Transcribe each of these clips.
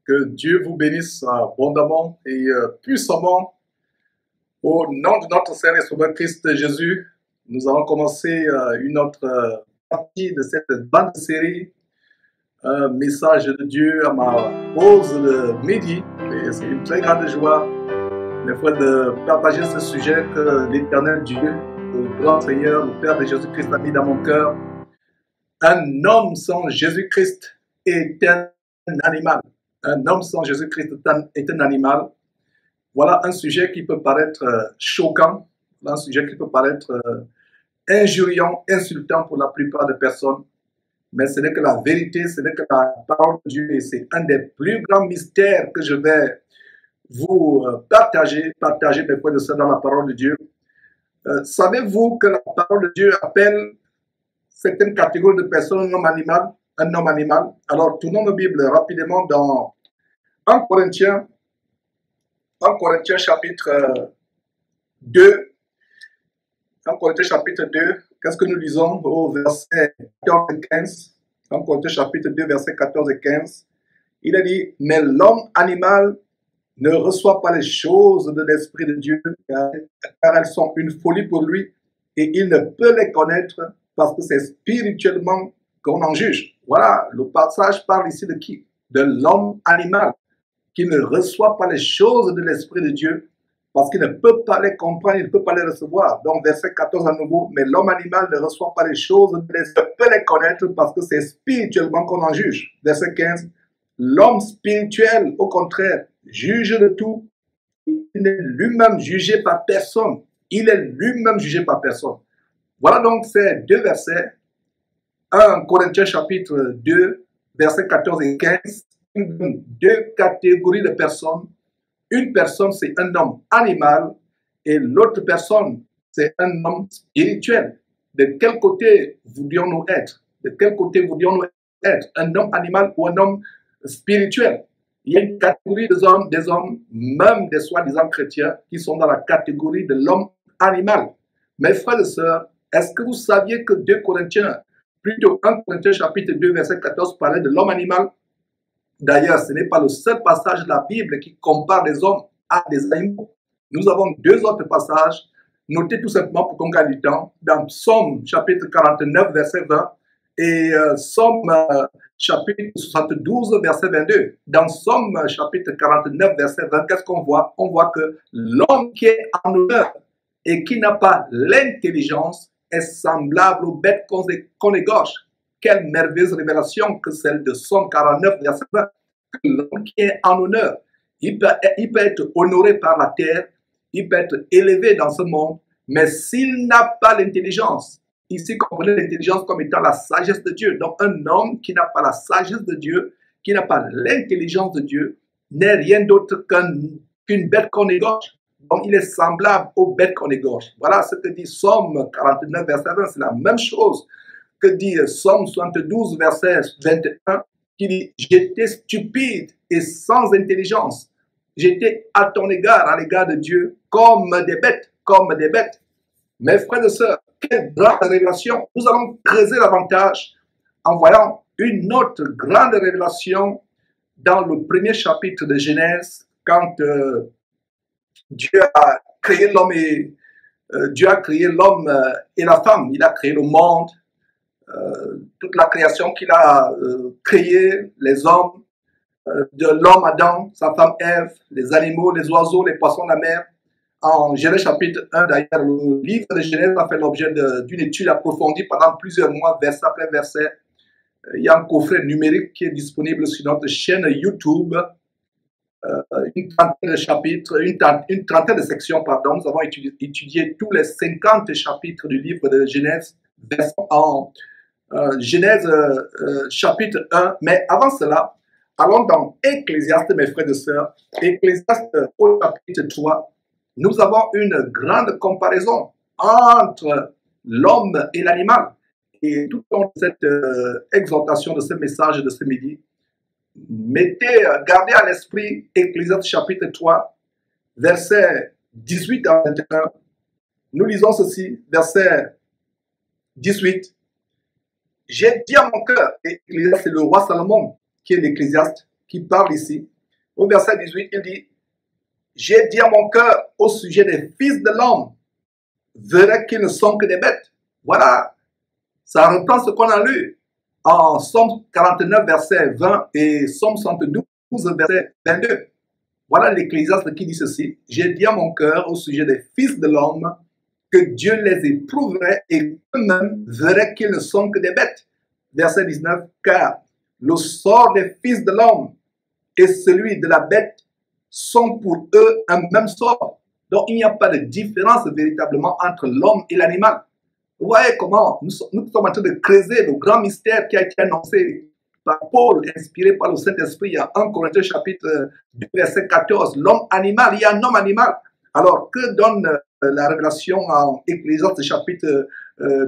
Que Dieu vous bénisse abondamment et puissamment. Au nom de notre Seigneur et Sauveur Christ Jésus, nous allons commencer une autre partie de cette bande série, un message de Dieu à ma pause de midi. Et c'est une très grande joie, mes frères, de partager ce sujet que l'Éternel Dieu, le grand Seigneur, le Père de Jésus-Christ a mis dans mon cœur. Un homme sans Jésus-Christ est un animal. Un homme sans Jésus-Christ est un animal. Voilà un sujet qui peut paraître choquant, un sujet qui peut paraître injuriant, insultant pour la plupart des personnes. Mais ce n'est que la vérité, ce n'est que la parole de Dieu. Et c'est un des plus grands mystères que je vais vous partager, mes frères et sœurs, dans la parole de Dieu. Savez-vous que la parole de Dieu appelle certaines catégories de personnes un homme animal? Alors, tournons nos Bibles rapidement dans 1 Corinthiens chapitre 2. 1 Corinthiens chapitre 2, qu'est-ce que nous lisons au verset 14 et 15? 1 Corinthiens chapitre 2, verset 14 et 15. Il a dit, mais l'homme animal ne reçoit pas les choses de l'Esprit de Dieu, car elles sont une folie pour lui, et il ne peut les connaître parce que c'est spirituellement qu'on en juge. Voilà, le passage parle ici de qui? De l'homme animal, qui ne reçoit pas les choses de l'Esprit de Dieu, parce qu'il ne peut pas les comprendre, il ne peut pas les recevoir. Donc, verset 14 à nouveau, mais l'homme animal ne reçoit pas les choses de l'Esprit, il peut les connaître parce que c'est spirituellement qu'on en juge. Verset 15, l'homme spirituel, au contraire, juge de tout. Il n'est lui-même jugé par personne. Il est lui-même jugé par personne. Voilà donc ces deux versets. 1 Corinthiens chapitre 2, versets 14 et 15. Deux catégories de personnes. Une personne, c'est un homme animal et l'autre personne, c'est un homme spirituel. De quel côté voudrions-nous être? De quel côté voudrions-nous être? Un homme animal ou un homme spirituel? Il y a une catégorie des hommes, même des soi-disant chrétiens, qui sont dans la catégorie de l'homme animal. Mes frères et sœurs, est-ce que vous saviez que 2 Corinthiens, plutôt 1 Corinthiens chapitre 2, verset 14, parlait de l'homme animal? D'ailleurs, ce n'est pas le seul passage de la Bible qui compare les hommes à des animaux. Nous avons deux autres passages, notés tout simplement pour qu'on gagne du temps, dans Psaume chapitre 49, verset 20, et Psaume chapitre 72, verset 22. Dans Psaume chapitre 49, verset 20, qu'est-ce qu'on voit? On voit que l'homme qui est en honneur et qui n'a pas l'intelligence est semblable aux bêtes qu'on égorge. Quelle merveilleuse révélation que celle de Psaume 49, verset 20. L'homme qui est en honneur, il peut être honoré par la terre, il peut être élevé dans ce monde, mais s'il n'a pas l'intelligence, ici comprenez l'intelligence comme étant la sagesse de Dieu. Donc un homme qui n'a pas la sagesse de Dieu, qui n'a pas l'intelligence de Dieu, n'est rien d'autre qu'une bête qu'on égorge. Donc il est semblable aux bêtes qu'on égorge. Voilà ce que dit Psaume 49, verset 20, c'est la même chose que dit Psaume 72, verset 21, qui dit « J'étais stupide et sans intelligence. J'étais à ton égard, à l'égard de Dieu, comme des bêtes, comme des bêtes. » Mes frères et sœurs, quelle grande révélation. Nous allons creuser davantage en voyant une autre grande révélation dans le premier chapitre de Genèse, quand Dieu a créé l'homme et la femme. Il a créé le monde. Toute la création qu'il a créée, les hommes, de l'homme Adam, sa femme Ève, les animaux, les oiseaux, les poissons de la mer. En Genèse chapitre 1, d'ailleurs, le livre de Genèse a fait l'objet d'une étude approfondie pendant plusieurs mois, verset après verset. Il y a un coffret numérique qui est disponible sur notre chaîne YouTube. Une trentaine de chapitres, une trentaine de sections, pardon. Nous avons étudié tous les 50 chapitres du livre de Genèse en Genèse chapitre 1. Mais avant cela, allons dans Ecclésiaste, mes frères et sœurs. Ecclésiaste au chapitre 3. Nous avons une grande comparaison entre l'homme et l'animal. Et tout au long de cette exhortation, de ce message de ce midi, gardez à l'esprit Ecclésiaste chapitre 3, verset 18 à 21. Nous lisons ceci, verset 18. J'ai dit à mon cœur, et c'est le roi Salomon qui est l'Ecclésiaste, qui parle ici. Au verset 18, il dit, j'ai dit à mon cœur au sujet des fils de l'homme, verrai qu'ils ne sont que des bêtes. Voilà, ça reprend ce qu'on a lu en Somme 49, verset 20 et Somme 72, verset 22. Voilà l'Ecclésiaste qui dit ceci, j'ai dit à mon cœur au sujet des fils de l'homme que Dieu les éprouverait et eux-mêmes verraient qu'ils ne sont que des bêtes. Verset 19, car le sort des fils de l'homme et celui de la bête sont pour eux un même sort. Donc il n'y a pas de différence véritablement entre l'homme et l'animal. Vous voyez comment nous sommes en train de creuser le grand mystère qui a été annoncé par Paul, inspiré par le Saint-Esprit en 1 Corinthiens chapitre 2, verset 14. L'homme animal, il y a un homme animal. Alors que donne la révélation en Ecclésiaste chapitre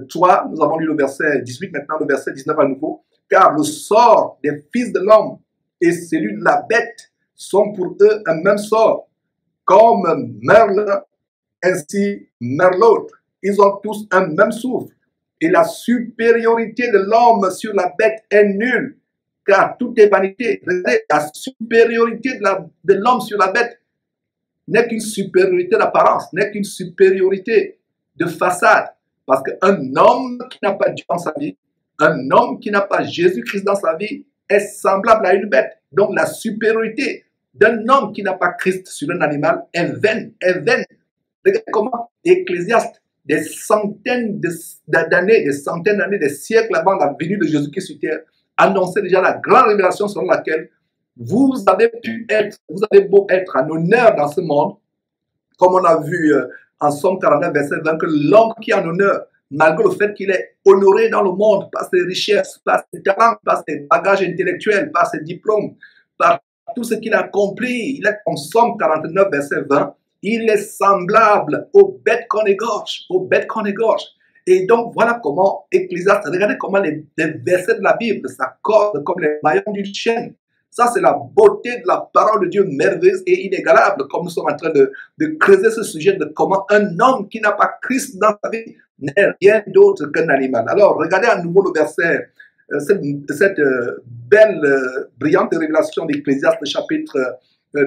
3, nous avons lu le verset 18, maintenant le verset 19 à nouveau. Car le sort des fils de l'homme et celui de la bête sont pour eux un même sort. Comme meurt l'un, ainsi meurt l'autre. Ils ont tous un même souffle. Et la supériorité de l'homme sur la bête est nulle, car tout est vanité. La supériorité de l'homme sur la bête n'est qu'une supériorité d'apparence, n'est qu'une supériorité de façade. Parce qu'un homme qui n'a pas Dieu dans sa vie, un homme qui n'a pas Jésus-Christ dans sa vie, est semblable à une bête. Donc la supériorité d'un homme qui n'a pas Christ sur un animal est vaine, est vaine. Regardez comment Ecclésiaste, des centaines d'années, des siècles avant la venue de Jésus-Christ sur terre, annonçait déjà la grande révélation selon laquelle vous avez beau être en honneur dans ce monde, comme on a vu en Somme 49, verset 20, que l'homme qui est en honneur, malgré le fait qu'il est honoré dans le monde par ses richesses, par ses talents, par ses bagages intellectuels, par ses diplômes, par tout ce qu'il a accompli, il est en Somme 49, verset 20, il est semblable aux bêtes qu'on égorge, aux bêtes qu'on égorge. Et donc, voilà comment Ecclésiaste, regardez comment les versets de la Bible s'accordent comme les maillons d'une chaîne. Ça, c'est la beauté de la parole de Dieu merveilleuse et inégalable, comme nous sommes en train de creuser ce sujet de comment un homme qui n'a pas Christ dans sa vie n'est rien d'autre qu'un animal. Alors, regardez à nouveau le verset, cette belle, brillante révélation d'Ecclésiaste, chapitre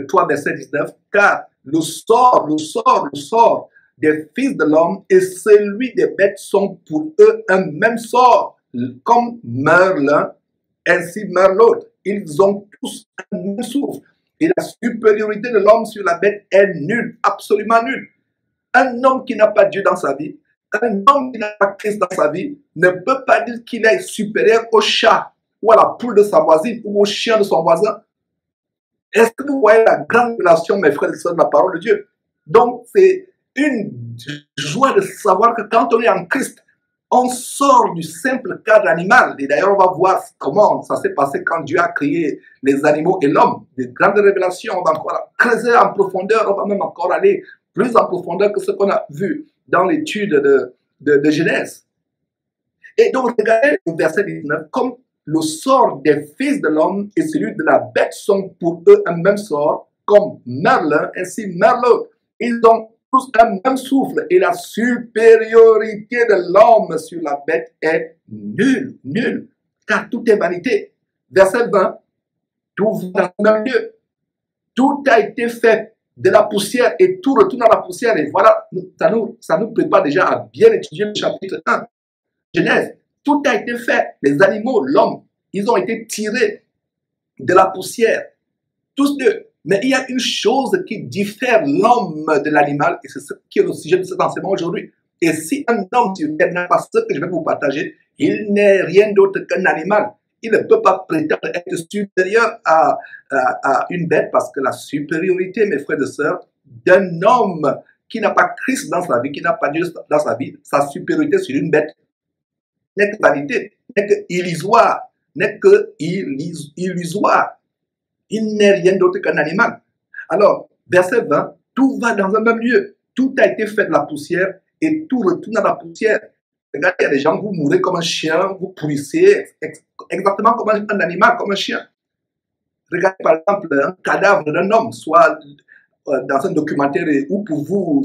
3, verset 19, car le sort des fils de l'homme et celui des bêtes sont pour eux un même sort. Comme meurt l'un, ainsi meurt l'autre. Ils ont tous un même souffle. Et la supériorité de l'homme sur la bête est nulle, absolument nulle. Un homme qui n'a pas Dieu dans sa vie, un homme qui n'a pas Christ dans sa vie, ne peut pas dire qu'il est supérieur au chat, ou à la poule de sa voisine, ou au chien de son voisin. Est-ce que vous voyez la grande relation, mes frères et sœurs, de la parole de Dieu? Donc, c'est une joie de savoir que quand on est en Christ, on sort du simple cadre animal. Et d'ailleurs, on va voir comment ça s'est passé quand Dieu a créé les animaux et l'homme. Des grandes révélations, on va encore creuser en profondeur, on va même encore aller plus en profondeur que ce qu'on a vu dans l'étude de Genèse. Et donc, regardez le verset 19, comme le sort des fils de l'homme et celui de la bête sont pour eux un même sort, comme meurt l'un, ainsi meurt l'autre. Ils ont tous un même souffle et la supériorité de l'homme sur la bête est nulle, nulle, car tout est vanité. Verset 20, tout va dans le même lieu. Tout a été fait de la poussière et tout retourne à la poussière. Et voilà, ça nous prépare déjà à bien étudier le chapitre 1. Genèse, tout a été fait. Les animaux, l'homme, ils ont été tirés de la poussière. Tous deux. Mais il y a une chose qui diffère l'homme de l'animal, et c'est ce qui est le sujet de cet enseignement aujourd'hui. Et si un homme sur terre n'a pas ce que je vais vous partager, il n'est rien d'autre qu'un animal. Il ne peut pas prétendre être supérieur à une bête, parce que la supériorité, mes frères et sœurs, d'un homme qui n'a pas Christ dans sa vie, qui n'a pas Dieu dans sa vie, sa supériorité sur une bête n'est que vanité, n'est que illusoire, n'est que illusoire. Il n'est rien d'autre qu'un animal. Alors, verset 20, tout va dans un même lieu. Tout a été fait de la poussière et tout retourne à la poussière. Regardez, il y a des gens, vous mourrez comme un chien, vous pourrissez exactement comme un animal, comme un chien. Regardez par exemple un cadavre d'un homme, soit dans un documentaire, ou pour vous,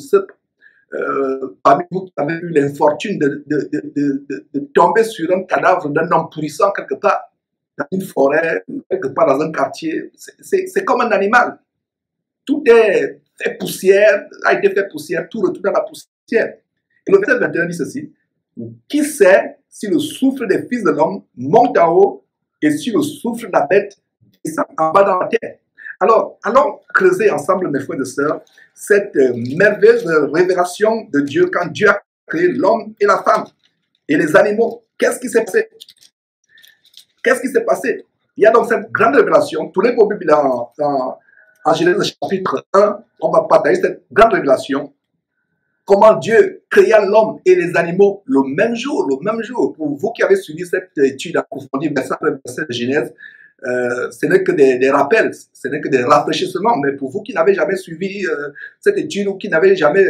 parmi vous qui avez eu l'infortune de tomber sur un cadavre d'un homme pourrissant quelque part. dans une forêt, quelque part dans un quartier. C'est comme un animal. Tout est fait poussière, a été fait poussière, tout retourne à la poussière. Et le verset 21 dit ceci: qui sait si le souffle des fils de l'homme monte en haut et si le souffle de la bête descend en bas dans la terre? Alors, allons creuser ensemble, mes frères et sœurs, cette merveilleuse révélation de Dieu quand Dieu a créé l'homme et la femme et les animaux. Qu'est-ce qui s'est passé? Qu'est-ce qui s'est passé? Il y a donc cette grande révélation. Tournez vos Bibles en Genèse chapitre 1, on va partager cette grande révélation. Comment Dieu créa l'homme et les animaux le même jour, le même jour. Pour vous qui avez suivi cette étude approfondie, verset après verset de Genèse, ce n'est que des rappels, ce n'est que des rafraîchissements. Mais pour vous qui n'avez jamais suivi cette étude ou qui n'avez jamais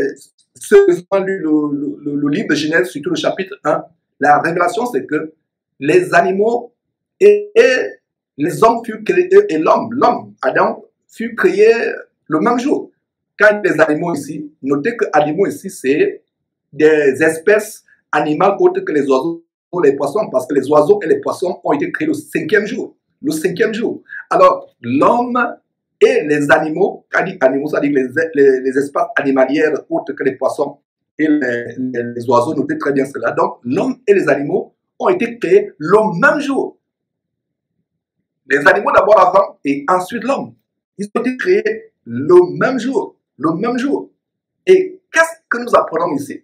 sérieusement lu le livre de Genèse, surtout le chapitre 1, la révélation c'est que les animaux et les hommes furent créés, et l'homme, Adam, fut créé le même jour. Quand les animaux ici, notez que animaux ici, c'est des espèces animales autres que les oiseaux ou les poissons, parce que les oiseaux et les poissons ont été créés le 5e jour. Le 5e jour. Alors, l'homme et les animaux, quand on dit animaux, ça dit les espèces animalières autres que les poissons et les oiseaux, notez très bien cela. Donc, l'homme et les animaux ont été créés le même jour. Les animaux d'abord avant et ensuite l'homme. Ils ont été créés le même jour. Le même jour. Et qu'est-ce que nous apprenons ici?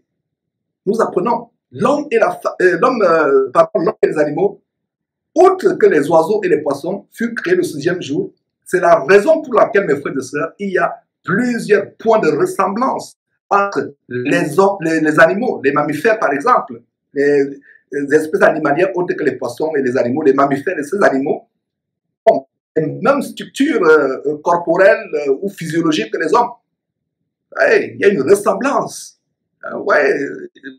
Nous apprenons l'homme et les animaux, outre que les oiseaux et les poissons, furent créés le 6e jour. C'est la raison pour laquelle, mes frères et sœurs, il y a plusieurs points de ressemblance entre les animaux, les mammifères par exemple, les espèces animalières autres que les poissons et les animaux, les mammifères et ces animaux ont les mêmes structures corporelles ou physiologiques que les hommes. Ouais, il y a une ressemblance. Ouais,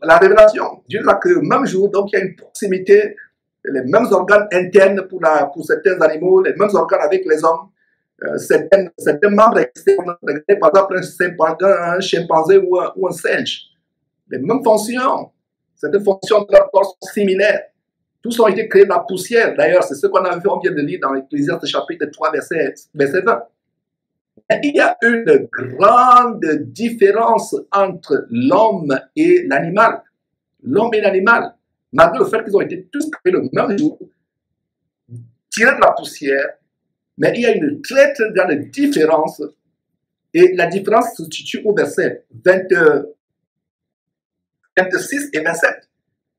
la révélation. Dieu l'a créé le même jour, donc il y a une proximité, les mêmes organes internes pour certains animaux, les mêmes organes avec les hommes, certains membres externes, par exemple un chimpanzé ou un singe. Les mêmes fonctions, certaines fonctions de leur corps sont similaires. Tous ont été créés de la poussière. D'ailleurs, c'est ce qu'on vient de lire dans Ecclésiaste chapitre 3, verset 20. Il y a une grande différence entre l'homme et l'animal. L'homme et l'animal, malgré le fait qu'ils ont été tous créés le même jour, tirés de la poussière, mais il y a une très très grande différence. Et la différence se situe au verset 26 et 27.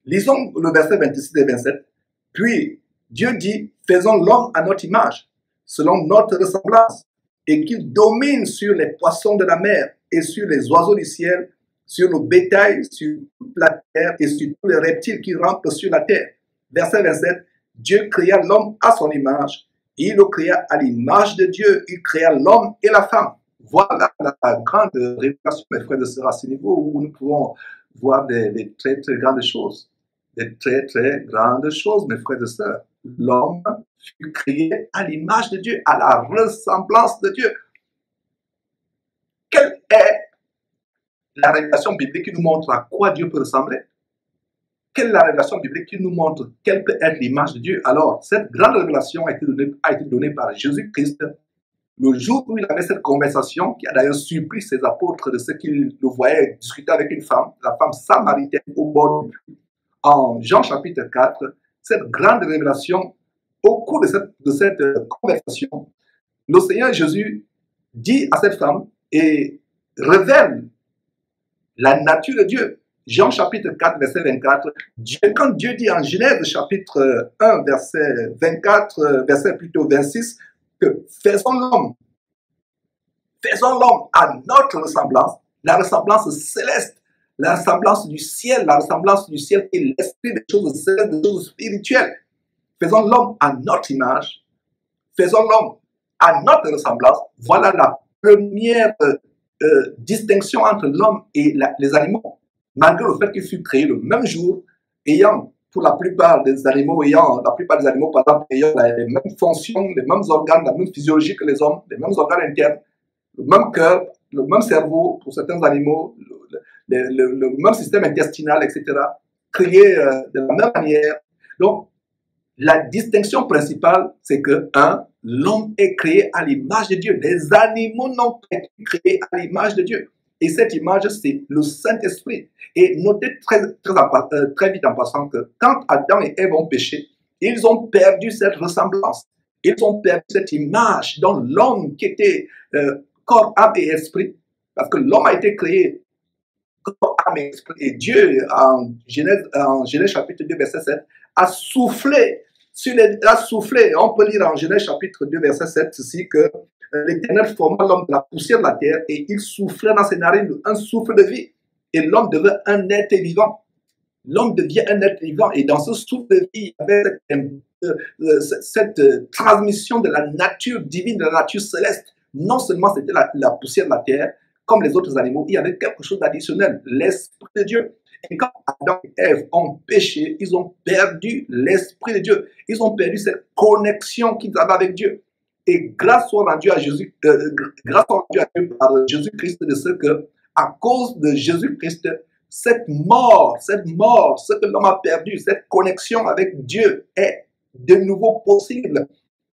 Lisons le verset 26 et 27. Puis Dieu dit, faisons l'homme à notre image, selon notre ressemblance, et qu'il domine sur les poissons de la mer et sur les oiseaux du ciel, sur le bétail, sur la terre et sur tous les reptiles qui rampent sur la terre. Verset 27, Dieu créa l'homme à son image, il le créa à l'image de Dieu, il créa l'homme et la femme. Voilà la grande révélation, mes frères et sœurs, à ce niveau où nous pouvons voir des très très grandes choses. Des très très grandes choses, mes frères et sœurs. L'homme fut créé à l'image de Dieu, à la ressemblance de Dieu. Quelle est la révélation biblique qui nous montre à quoi Dieu peut ressembler? Quelle est la révélation biblique qui nous montre quelle peut être l'image de Dieu? Alors, cette grande révélation a été donnée par Jésus-Christ le jour où il avait cette conversation, qui a d'ailleurs surpris ses apôtres de ce qu'ils le voyaient discuter avec une femme, la femme samaritaine au bord du puits. En Jean chapitre 4, cette grande révélation, au cours de cette conversation, le Seigneur Jésus dit à cette femme et révèle la nature de Dieu. Jean chapitre 4, verset 24, quand Dieu dit en Genèse chapitre 1, verset 24, verset plutôt 26, que faisons l'homme à notre ressemblance, la ressemblance céleste, la ressemblance du ciel qui est l'esprit des choses célestes, des choses spirituelles. Faisons l'homme à notre image, faisons l'homme à notre ressemblance. Voilà la première distinction entre l'homme et les animaux. Malgré le fait qu'ils furent créés le même jour, ayant pour la plupart des animaux, par exemple, ayant les mêmes fonctions, les mêmes organes, la même physiologie que les hommes, les mêmes organes internes, le même cœur, le même cerveau pour certains animaux, le même système intestinal, etc., créés de la même manière. Donc, La distinction principale, c'est que, un, l'homme est créé à l'image de Dieu. Les animaux n'ont pas été créés à l'image de Dieu. Et cette image, c'est le Saint-Esprit. Et notez très vite en passant que quand Adam et Ève ont péché, ils ont perdu cette ressemblance. Ils ont perdu cette image dans l'homme qui était corps, âme et esprit. Parce que l'homme a été créé corps, âme et esprit. Et Dieu, en Genèse chapitre 2, verset 7, a soufflé on peut lire en Genèse chapitre 2, verset 7, ceci que l'Éternel forma l'homme de la poussière de la terre et il soufflait dans ses narines un souffle de vie. Et l'homme devint un être vivant. L'homme devient un être vivant. Et dans ce souffle de vie, il y avait cette transmission de la nature divine, de la nature céleste. Non seulement c'était la poussière de la terre, comme les autres animaux, il y avait quelque chose d'additionnel, l'Esprit de Dieu. Et quand Adam et Ève ont péché, ils ont perdu l'Esprit de Dieu. Ils ont perdu cette connexion qu'ils avaient avec Dieu. Et grâce soit rendue à Jésus, grâce soit rendue à Dieu par Jésus-Christ, de ce que, à cause de Jésus-Christ, cette mort, ce que l'homme a perdu, cette connexion avec Dieu est de nouveau possible.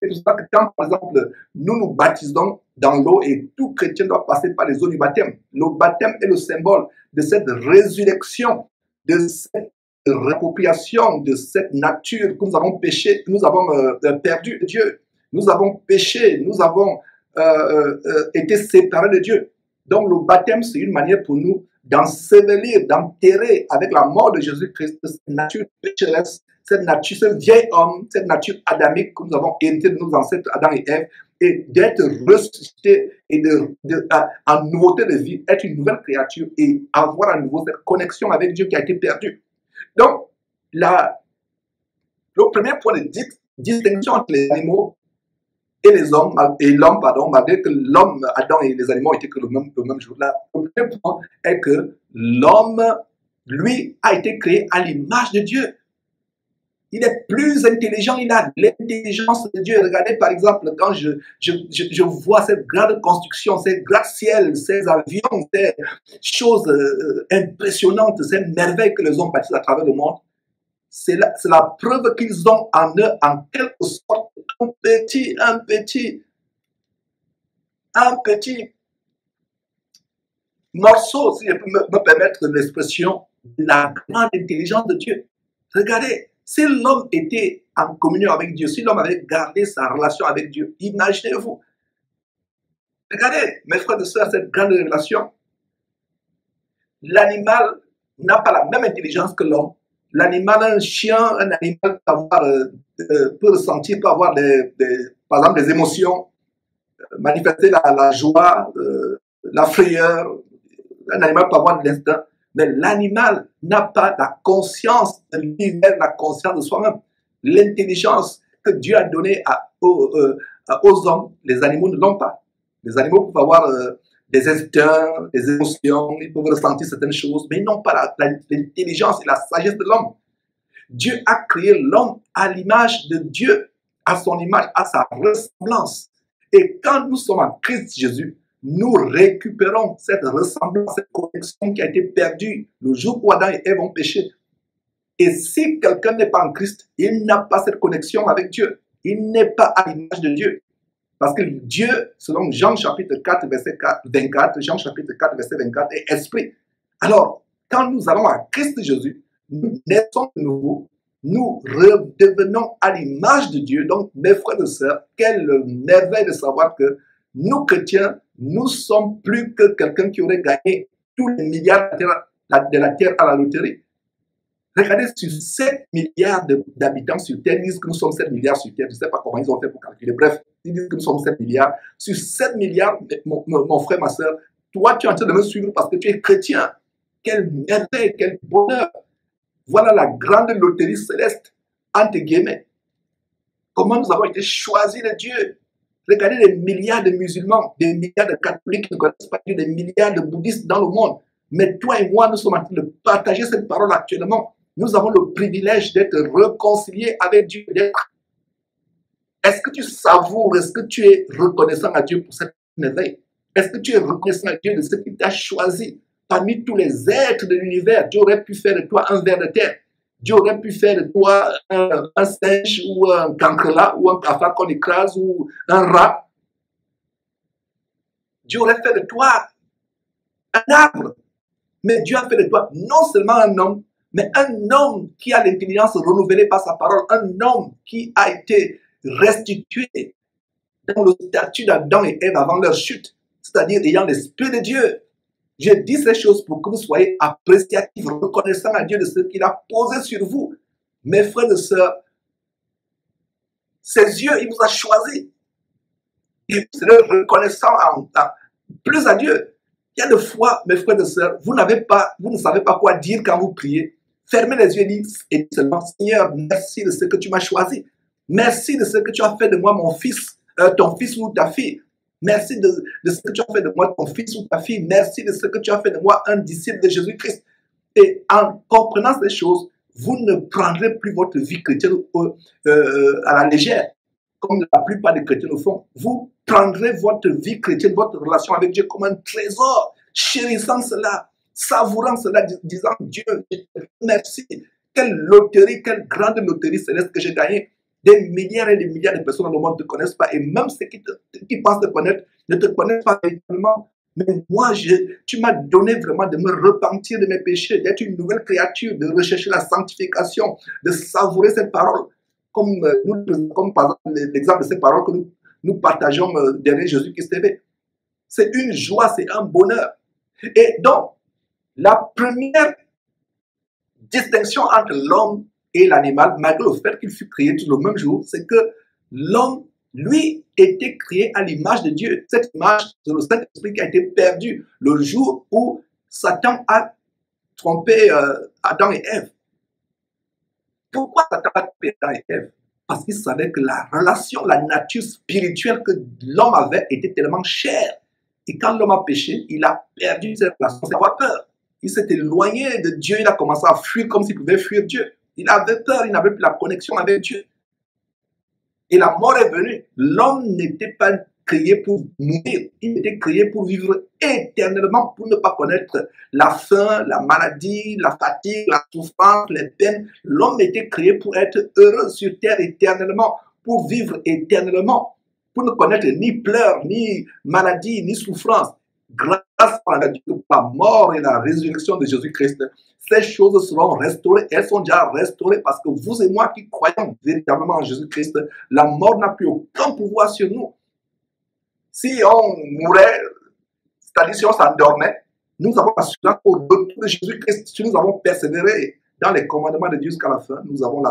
C'est pour ça que quand, par exemple, nous nous baptisons dans l'eau et tout chrétien doit passer par les eaux du baptême. Le baptême est le symbole de cette résurrection, de cette réappropriation, de cette nature que nous avons péché, que nous avons perdu de Dieu. Nous avons péché, nous avons été séparés de Dieu. Donc le baptême, c'est une manière pour nous d'ensevelir, d'enterrer avec la mort de Jésus-Christ cette nature pécheresse, cette nature, ce vieil homme, cette nature adamique que nous avons hérité de nos ancêtres Adam et Ève, et d'être ressuscité et en nouveauté de vie, être une nouvelle créature et avoir à nouveau cette connexion avec Dieu qui a été perdue. Donc, le premier point de distinction entre les animaux et les hommes, et l'homme, pardon, malgré que l'homme, Adam et les animaux étaient que le même jour-là, le premier point est que l'homme, lui, a été créé à l'image de Dieu. Il est plus intelligent, il a l'intelligence de Dieu. Regardez par exemple, quand je vois cette grande construction, ces gratte-ciels, ces avions, ces choses impressionnantes, ces merveilles que les hommes bâtissent à travers le monde, c'est la preuve qu'ils ont en eux, en quelque sorte, un petit morceau, si je peux me permettre l'expression, de la grande intelligence de Dieu. Regardez, si l'homme était en communion avec Dieu, si l'homme avait gardé sa relation avec Dieu, imaginez-vous. Regardez, mes frères et sœurs, cette grande révélation. L'animal n'a pas la même intelligence que l'homme. L'animal, un chien, un animal peut ressentir, peut avoir par exemple des émotions, manifester la joie, la frayeur. Un animal peut avoir de l'instinct. Mais l'animal n'a pas la conscience de l'univers, la conscience de soi-même. L'intelligence que Dieu a donnée aux hommes, les animaux ne l'ont pas. Les animaux peuvent avoir des instincts, des émotions, ils peuvent ressentir certaines choses, mais ils n'ont pas l'intelligence et la sagesse de l'homme. Dieu a créé l'homme à l'image de Dieu, à son image, à sa ressemblance. Et quand nous sommes en Christ Jésus, nous récupérons cette ressemblance, cette connexion qui a été perdue le jour où Adam et Ève ont péché. Et si quelqu'un n'est pas en Christ, il n'a pas cette connexion avec Dieu. Il n'est pas à l'image de Dieu. Parce que Dieu, selon Jean chapitre 4, verset 24, Jean chapitre 4, verset 24, est esprit. Alors, quand nous allons à Christ Jésus, nous naissons de nouveau, nous redevenons à l'image de Dieu. Donc, mes frères et sœurs, quelle merveille de savoir que nous, chrétiens, nous sommes plus que quelqu'un qui aurait gagné tous les milliards de la terre à la loterie. Regardez, sur 7 milliards d'habitants sur Terre, ils disent que nous sommes 7 milliards sur Terre. Je ne sais pas comment ils ont fait pour calculer. Bref, ils disent que nous sommes 7 milliards. Sur 7 milliards, mon frère, ma soeur, toi, tu es en train de me suivre parce que tu es chrétien. Quelle merveille, quel bonheur. Voilà la grande loterie céleste, entre guillemets. Comment nous avons été choisis de Dieu. Regardez les milliards de musulmans, des milliards de catholiques qui ne connaissent pas Dieu, des milliards de bouddhistes dans le monde. Mais toi et moi, nous sommes en train de partager cette parole actuellement. Nous avons le privilège d'être réconciliés avec Dieu. Est-ce que tu savoures, est-ce que tu es reconnaissant à Dieu pour cette merveille? Est-ce que tu es reconnaissant à Dieu de ce qu'il t'a choisi? Parmi tous les êtres de l'univers, Dieu aurait pu faire de toi un ver de terre. Dieu aurait pu faire de toi un singe ou un cancrelat ou un cafard qu'on écrase ou un rat. Dieu aurait fait de toi un arbre. Mais Dieu a fait de toi non seulement un homme, mais un homme qui a l'intelligence renouvelée par sa parole, un homme qui a été restitué dans le statut d'Adam et Ève avant leur chute, c'est-à-dire ayant l'Esprit de Dieu. Je dis ces choses pour que vous soyez appréciatifs, reconnaissants à Dieu de ce qu'il a posé sur vous. Mes frères et sœurs, ses yeux, il vous a choisi. Et vous serez reconnaissants plus à Dieu. Il y a des fois, mes frères et sœurs, vous ne savez pas quoi dire quand vous priez. Fermez les yeux et dites seulement, Seigneur, merci de ce que tu m'as choisi. Merci de ce que tu as fait de moi mon fils, ton fils ou ta fille. Merci de ce que tu as fait de moi ton fils ou ta fille. Merci de ce que tu as fait de moi un disciple de Jésus-Christ. Et en comprenant ces choses, vous ne prendrez plus votre vie chrétienne à la légère, comme la plupart des chrétiens le font. Vous prendrez votre vie chrétienne, votre relation avec Dieu comme un trésor, chérissant cela, savourant cela, disant Dieu, merci. Quelle loterie, quelle grande loterie céleste que j'ai gagnée. Des milliards et des milliards de personnes dans le monde ne te connaissent pas. Et même ceux qui pensent te connaître ne te connaissent pas véritablement. Mais moi, tu m'as donné vraiment de me repentir de mes péchés, d'être une nouvelle créature, de rechercher la sanctification, de savourer cette parole. Comme par exemple l'exemple de ces paroles que nous partageons derrière Jésus-Christ TV. C'est une joie, c'est un bonheur. Et donc, la première distinction entre l'homme et l'animal, malgré le fait qu'il fut créé tout le même jour, c'est que l'homme, lui, était créé à l'image de Dieu. Cette image, c'est le Saint-Esprit qui a été perdu le jour où Satan a trompé Adam et Ève. Pourquoi Satan a trompé Adam et Ève? Parce qu'il savait que la relation, la nature spirituelle que l'homme avait était tellement chère. Et quand l'homme a péché, il a perdu cette relation, il avait peur. Il s'est éloigné de Dieu, il a commencé à fuir comme s'il pouvait fuir Dieu. Il avait peur, il n'avait plus la connexion avec Dieu. Et la mort est venue. L'homme n'était pas créé pour mourir, il était créé pour vivre éternellement, pour ne pas connaître la faim, la maladie, la fatigue, la souffrance, les peines. L'homme était créé pour être heureux sur terre éternellement, pour vivre éternellement, pour ne connaître ni pleurs, ni maladie, ni souffrance. Grâce à la mort et la résurrection de Jésus-Christ, ces choses seront restaurées. Elles sont déjà restaurées parce que vous et moi qui croyons véritablement en Jésus-Christ, la mort n'a plus aucun pouvoir sur nous. Si on mourait, c'est-à-dire si on s'endormait, nous avons l'assurance au retour de Jésus-Christ. Si nous avons persévéré dans les commandements de Dieu jusqu'à la fin, nous avons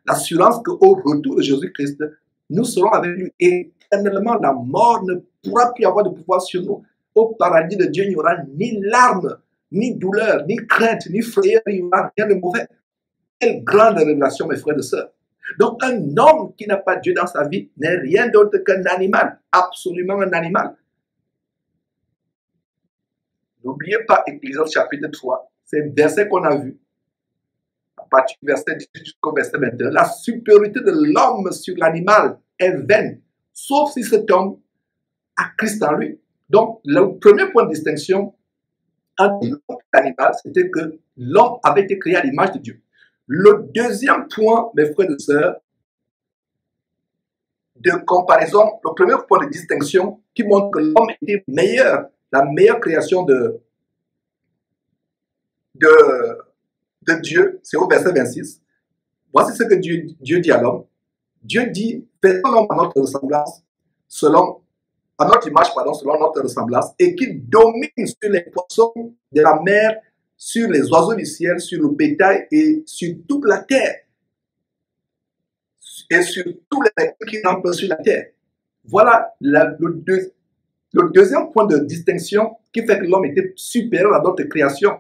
l'assurance qu'au retour de Jésus-Christ, nous serons avec lui éternellement. La mort ne pourra plus avoir de pouvoir sur nous. Au paradis de Dieu, il n'y aura ni larmes, ni douleur, ni crainte, ni frayeur, il n'y aura rien de mauvais. Quelle grande révélation, mes frères et sœurs. Donc, un homme qui n'a pas Dieu dans sa vie n'est rien d'autre qu'un animal, absolument un animal. N'oubliez pas Ecclésiaste chapitre 3, c'est le verset qu'on a vu, à partir du verset 18 jusqu'au verset 21. La supériorité de l'homme sur l'animal est vaine, sauf si cet homme a Christ en lui. Donc, le premier point de distinction entre l'homme et l'animal, c'était que l'homme avait été créé à l'image de Dieu. Le deuxième point, mes frères et sœurs, de comparaison, le premier point de distinction qui montre que l'homme était meilleur, la meilleure création de Dieu, c'est au verset 26. Voici ce que Dieu dit à l'homme. Dieu dit, faisons l'homme à notre ressemblance, à notre image, selon notre ressemblance, et qu'il domine sur les poissons de la mer, sur les oiseaux du ciel, sur le bétail et sur toute la terre. Et sur tous les êtres qui rampent sur la terre. Voilà le deuxième point de distinction qui fait que l'homme était supérieur à d'autres créations.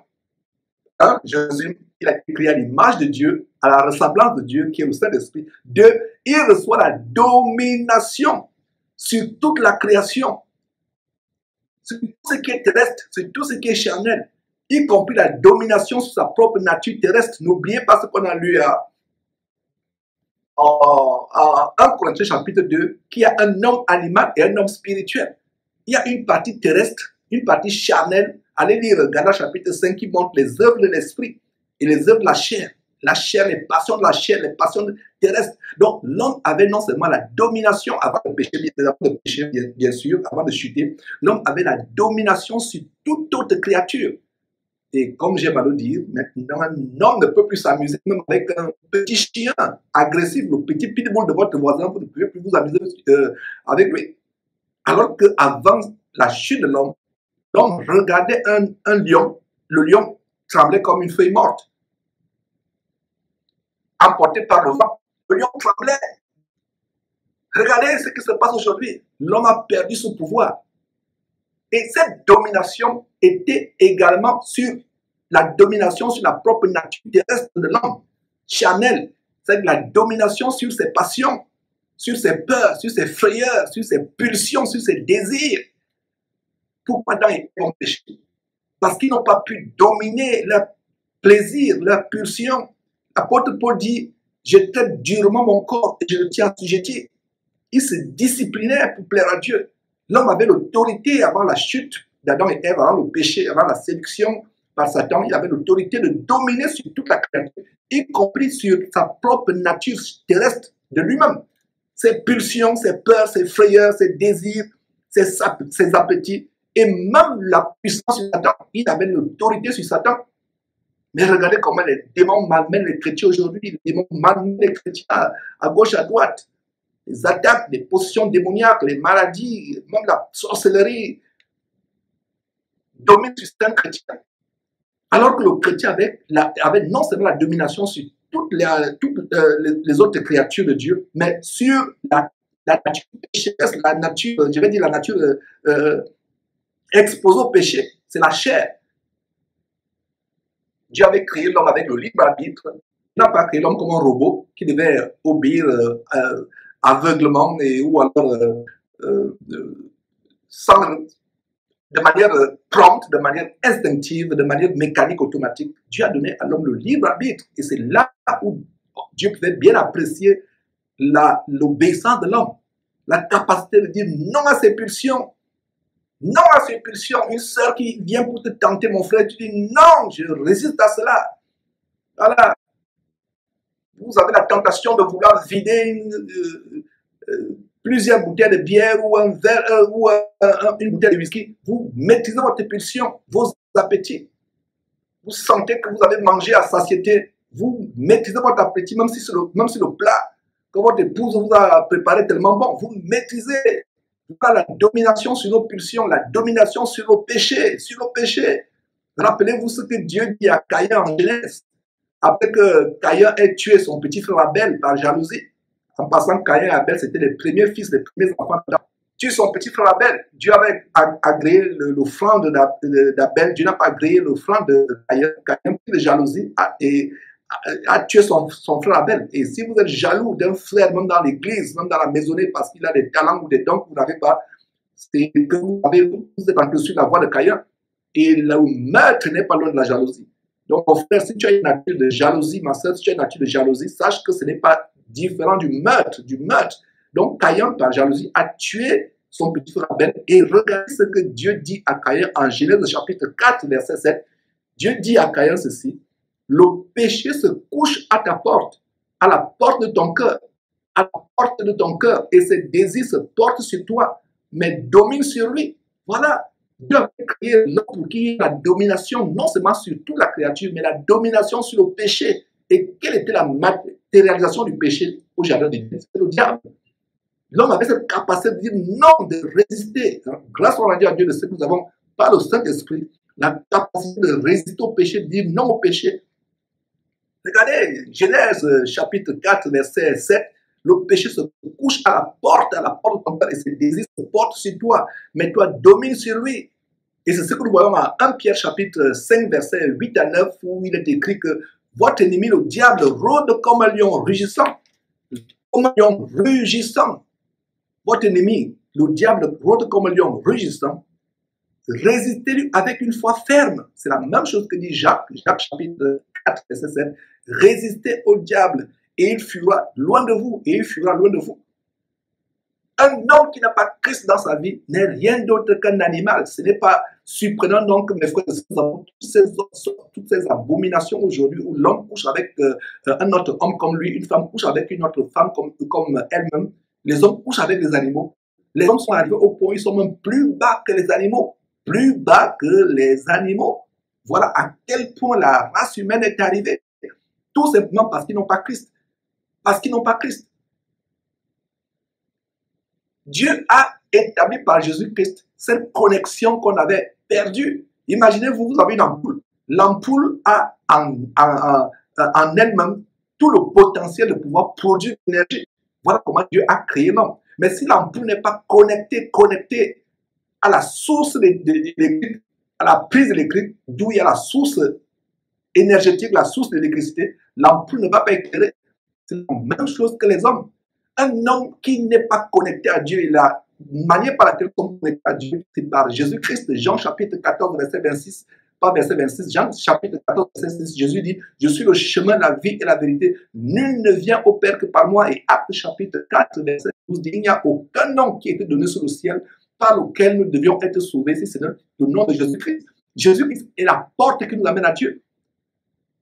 Jésus, il a été créé à l'image de Dieu, à la ressemblance de Dieu, qui est le Saint-Esprit. Deux, il reçoit la domination sur toute la création, sur tout ce qui est terrestre, sur tout ce qui est charnel, y compris la domination sur sa propre nature terrestre. N'oubliez pas ce qu'on a lu en 1 Corinthiens chapitre 2, qu'il y a un homme animal et un homme spirituel. Il y a une partie terrestre, une partie charnelle. Allez lire Galates chapitre 5 qui montre les œuvres de l'esprit. et les œuvres de la chair, les passions de la chair, les passions terrestres. Donc l'homme avait non seulement la domination avant de pécher, bien sûr, avant de chuter, l'homme avait la domination sur toute autre créature. Et comme j'aime à le dire, maintenant, un homme ne peut plus s'amuser, même avec un petit chien agressif, le petit pitbull de votre voisin, vous ne pouvez plus vous amuser avec lui. Alors qu'avant la chute de l'homme regardait un lion, le lion tremblait comme une feuille morte, emporté par le vent. Le lion tremblait. Regardez ce qui se passe aujourd'hui. L'homme a perdu son pouvoir. Et cette domination était également sur la domination sur la propre nature terrestre de l'homme. Charnel, c'est la domination sur ses passions, sur ses peurs, sur ses frayeurs, sur ses pulsions, sur ses désirs. Pourquoi Adam et Ève ont péché? Parce qu'ils n'ont pas pu dominer leur plaisir, leur pulsion. L'apôtre Paul dit, je traite durement mon corps et je le tiens assujetti. Il se disciplinait pour plaire à Dieu. L'homme avait l'autorité avant la chute d'Adam et Ève, avant le péché, avant la séduction par Satan. Il avait l'autorité de dominer sur toute la créature, y compris sur sa propre nature terrestre de lui-même. Ses pulsions, ses peurs, ses frayeurs, ses désirs, ses appétits, et même la puissance sur Satan. Il avait l'autorité sur Satan. Mais regardez comment les démons malmènent les chrétiens aujourd'hui. Les démons malmènent les chrétiens à gauche, à droite. Les attaques, les possessions démoniaques, les maladies, même la sorcellerie dominent sur certains chrétiens. Alors que le chrétien avait non seulement la domination sur toutes les autres créatures de Dieu, mais sur la nature pécheresse, la nature, je vais dire la nature exposée au péché, c'est la chair. Dieu avait créé l'homme avec le libre arbitre. Il n'a pas créé l'homme comme un robot qui devait obéir aveuglement ou alors de manière prompte, de manière instinctive, de manière mécanique, automatique. Dieu a donné à l'homme le libre arbitre. Et c'est là où Dieu pouvait bien apprécier l'obéissance de l'homme. La capacité de dire non à ses pulsions. Non à ses pulsions. Une sœur qui vient pour te tenter, mon frère, tu dis non, je résiste à cela. Voilà. Vous avez la tentation de vouloir vider plusieurs bouteilles de bière ou un verre ou une bouteille de whisky. Vous maîtrisez votre pulsion, vos appétits. Vous sentez que vous avez mangé à satiété. Vous maîtrisez votre appétit, même si le plat que votre épouse vous a préparé tellement bon. Vous maîtrisez. Vous avez la domination sur nos pulsions, la domination sur nos péchés, Rappelez-vous ce que Dieu dit à Caïn en Genèse. Après que Caïn ait tué son petit frère Abel par jalousie. En passant, Caïn et Abel, c'était les premiers fils, les premiers enfants d'Adam. Tue son petit frère Abel. Dieu avait agréé l'offrande d'Abel. Dieu n'a pas agréé l'offrande de Caïn. Caïn, de jalousie, a tué son frère Abel. Et si vous êtes jaloux d'un frère, même dans l'église, même dans la maisonnée, parce qu'il a des talents ou des dons que vous n'avez pas, c'est que vous êtes en dessus de la voie de Caïn. Et le meurtre n'est pas loin de la jalousie. Donc, mon frère, si tu as une nature de jalousie, ma soeur, si tu as une nature de jalousie, sache que ce n'est pas différent du meurtre. Donc, Caïn, par jalousie, a tué son petit frère Abel. Et regardez ce que Dieu dit à Caïn en Genèse chapitre 4, verset 7. Dieu dit à Caïn ceci: le péché se couche à ta porte, à la porte de ton cœur, à la porte de ton cœur, et ses désirs se portent sur toi, mais domine sur lui. Voilà. Dieu a créé l'homme pour qu'il y ait la domination, non seulement sur toute la créature, mais la domination sur le péché. Et quelle était la matérialisation du péché au jardin d'Éden? C'était le diable. L'homme avait cette capacité de dire non, de résister. Grâce à Dieu de ce que nous avons par le Saint-Esprit, la capacité de résister au péché, de dire non au péché. Regardez, Genèse chapitre 4, verset 7. Le péché se couche à la porte de ton père et ses désirs se portent sur toi, mais toi domines sur lui. Et c'est ce que nous voyons à 1 Pierre chapitre 5, verset 8 à 9, où il est écrit que votre ennemi, le diable, rôde comme un lion rugissant. Comme un lion rugissant. Votre ennemi, le diable, rôde comme un lion rugissant. Résistez-lui avec une foi ferme. C'est la même chose que dit Jacques chapitre 4, verset 7. Résistez au diable et il fuira loin de vous. Un homme qui n'a pas Christ dans sa vie n'est rien d'autre qu'un animal. Ce n'est pas Surprenant donc, mes frères et sœurs, nous avons toutes ces abominations aujourd'hui où l'homme couche avec un autre homme comme lui, une femme couche avec une autre femme comme elle-même. Les hommes couchent avec les animaux. Les hommes sont arrivés au point où ils sont même plus bas que les animaux. Plus bas que les animaux. Voilà à quel point la race humaine est arrivée. Tout simplement parce qu'ils n'ont pas Christ. Parce qu'ils n'ont pas Christ. Dieu a établi par Jésus-Christ cette connexion qu'on avait perdue. Imaginez-vous, vous avez une ampoule. L'ampoule a en elle-même tout le potentiel de pouvoir produire l'énergie. Voilà comment Dieu a créé l'homme. Mais si l'ampoule n'est pas connectée à la source de l'électricité, à la prise électrique, d'où il y a la source énergétique, la source d'électricité, l'ampoule ne va pas éclairer. C'est la même chose que les hommes. Un homme qui n'est pas connecté à Dieu, la manière par laquelle nous sommes connectés à Dieu, c'est par Jésus-Christ. Jean chapitre 14, verset 26, pas verset 26, Jean chapitre 14, verset 6, Jésus dit, je suis le chemin, la vie et la vérité. Nul ne vient au Père que par moi. Et Actes chapitre 4, verset 12 dit, il n'y a aucun nom qui a été donné sur le ciel par lequel nous devions être sauvés, si c'est le nom de Jésus-Christ. Jésus-Christ est la porte qui nous amène à Dieu.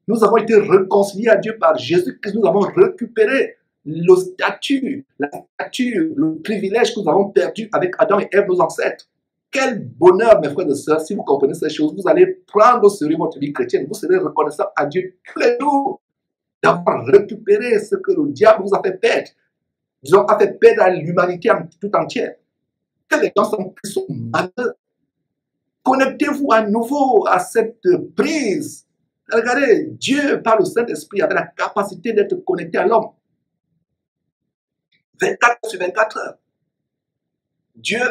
Nous avons été réconciliés à Dieu par Jésus-Christ. Nous avons récupéré le statut, le privilège que nous avons perdu avec Adam et Ève, nos ancêtres. Quel bonheur, mes frères et sœurs, si vous comprenez ces choses, vous allez prendre au sérieux votre vie chrétienne. Vous serez reconnaissant à Dieu tous les jours d'avoir récupéré ce que le diable vous a fait perdre. Disons, a fait perdre à l'humanité tout entière. Que les gens sont malheureux. Connectez-vous à nouveau à cette prise. Regardez, Dieu, par le Saint-Esprit, avait la capacité d'être connecté à l'homme. 24 sur 24 heures. Dieu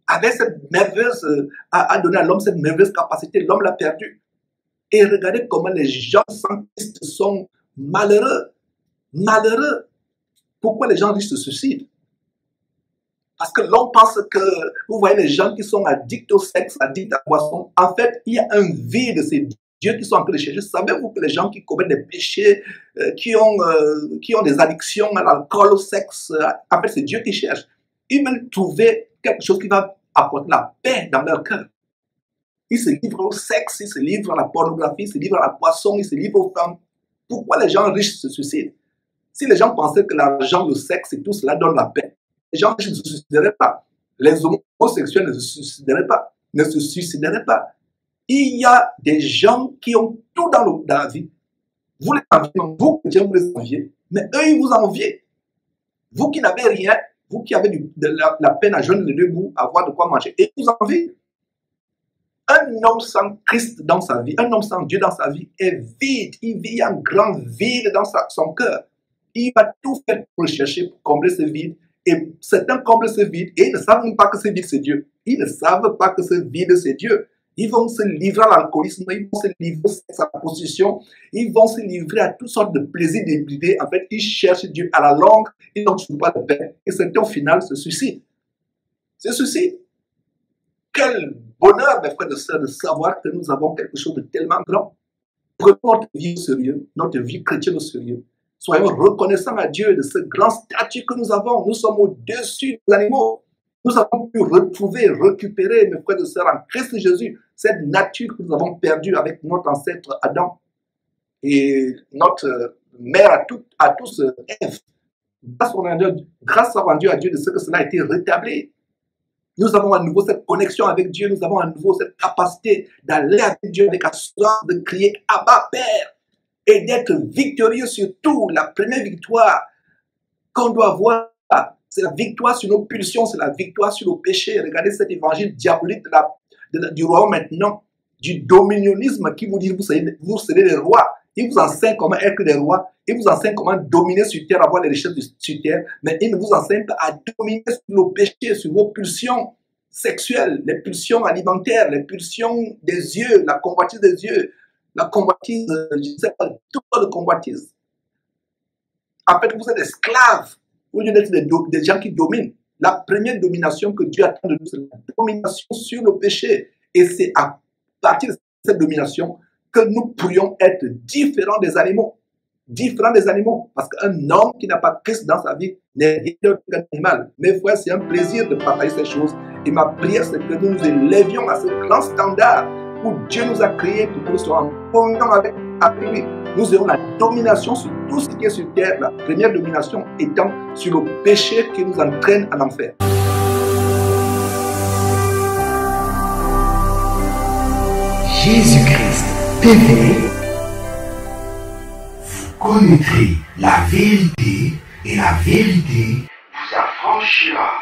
avait cette merveilleuse, a donné à l'homme cette merveilleuse capacité. L'homme l'a perdue. Et regardez comment les gens sans Christ sont malheureux. Malheureux. Pourquoi les gens riches se suicident? Parce que l'on pense que, vous voyez les gens qui sont addicts au sexe, addicts à la boisson, en fait, il y a un vide, c'est Dieu qui sont en train de chercher. Savez-vous que les gens qui commettent des péchés, qui ont des addictions à l'alcool, au sexe, en fait, c'est Dieu qui cherche. Ils veulent trouver quelque chose qui va apporter la paix dans leur cœur. Ils se livrent au sexe, ils se livrent à la pornographie, ils se livrent à la boisson, ils se livrent aux femmes. Pourquoi les gens riches se suicident? Si les gens pensaient que l'argent, le sexe et tout cela donne la paix, les gens riches ne se suicideraient pas. Les homosexuels ne se suicideraient pas. Ne se suicideraient pas. Il y a des gens qui ont tout dans la vie. Vous les enviez, vous chrétiens, vous les enviez, mais eux, ils vous envient. Vous qui n'avez rien, vous qui avez de la peine à joindre les deux bouts, à avoir de quoi manger, et ils vous envient. Un homme sans Christ dans sa vie, un homme sans Dieu dans sa vie est vide. Il vit un grand vide dans son cœur. Il va tout faire pour rechercher, pour combler ce vide. Et certains comblent ce vide et ils ne savent même pas que ce vide c'est Dieu. Ils ne savent pas que ce vide c'est Dieu. Ils vont se livrer à l'alcoolisme, ils vont se livrer à la prostitution, ils vont se livrer à toutes sortes de plaisirs débridés. En fait, ils cherchent Dieu à la longue, ils n'ont toujours pas de paix. Et certains au final se suicident. Se suicident. Quel bonheur, mes frères et sœurs, de savoir que nous avons quelque chose de tellement grand. Prenons notre vie au sérieux, notre vie chrétienne au sérieux. Soyons reconnaissants à Dieu de ce grand statut que nous avons. Nous sommes au-dessus des animaux. Nous avons pu retrouver, récupérer, mes frères et sœurs, en Christ Jésus, cette nature que nous avons perdue avec notre ancêtre Adam et notre mère à tous, Ève. Grâce à Dieu de ce que cela a été rétabli. Nous avons à nouveau cette connexion avec Dieu. Nous avons à nouveau cette capacité d'aller avec Dieu avec la soif de crier Abba Père et d'être victorieux sur tout. La première victoire qu'on doit avoir, c'est la victoire sur nos pulsions, c'est la victoire sur nos péchés. Regardez cet évangile diabolique du roi maintenant, du dominionnisme qui vous dit vous serez des rois. Il vous enseigne comment être des rois. Il vous enseigne comment dominer sur terre, avoir les richesses sur terre. Mais il ne vous enseigne pas à dominer sur nos péchés, sur vos pulsions sexuelles, les pulsions alimentaires, les pulsions des yeux, la convoitise des yeux, la convoitise, je ne sais pas, tout de convoitise. En fait, vous êtes esclaves au lieu d'être des gens qui dominent. La première domination que Dieu attend de nous, c'est la domination sur le péché. Et c'est à partir de cette domination que nous pourrions être différents des animaux. Différents des animaux. Parce qu'un homme qui n'a pas Christ dans sa vie n'est rien d'autre qu'un animal. Mais frère, c'est un plaisir de partager ces choses Et ma prière, c'est que nous nous élevions à ce grand standard où Dieu nous a créés pour que nous soyons en communion avec lui. Nous ayons la domination sur tout ce qui est sur terre. La première domination étant sur le péché qui nous entraîne en enfer. Jésus-Christ TV, vous connaîtrez la vérité et la vérité vous affranchira.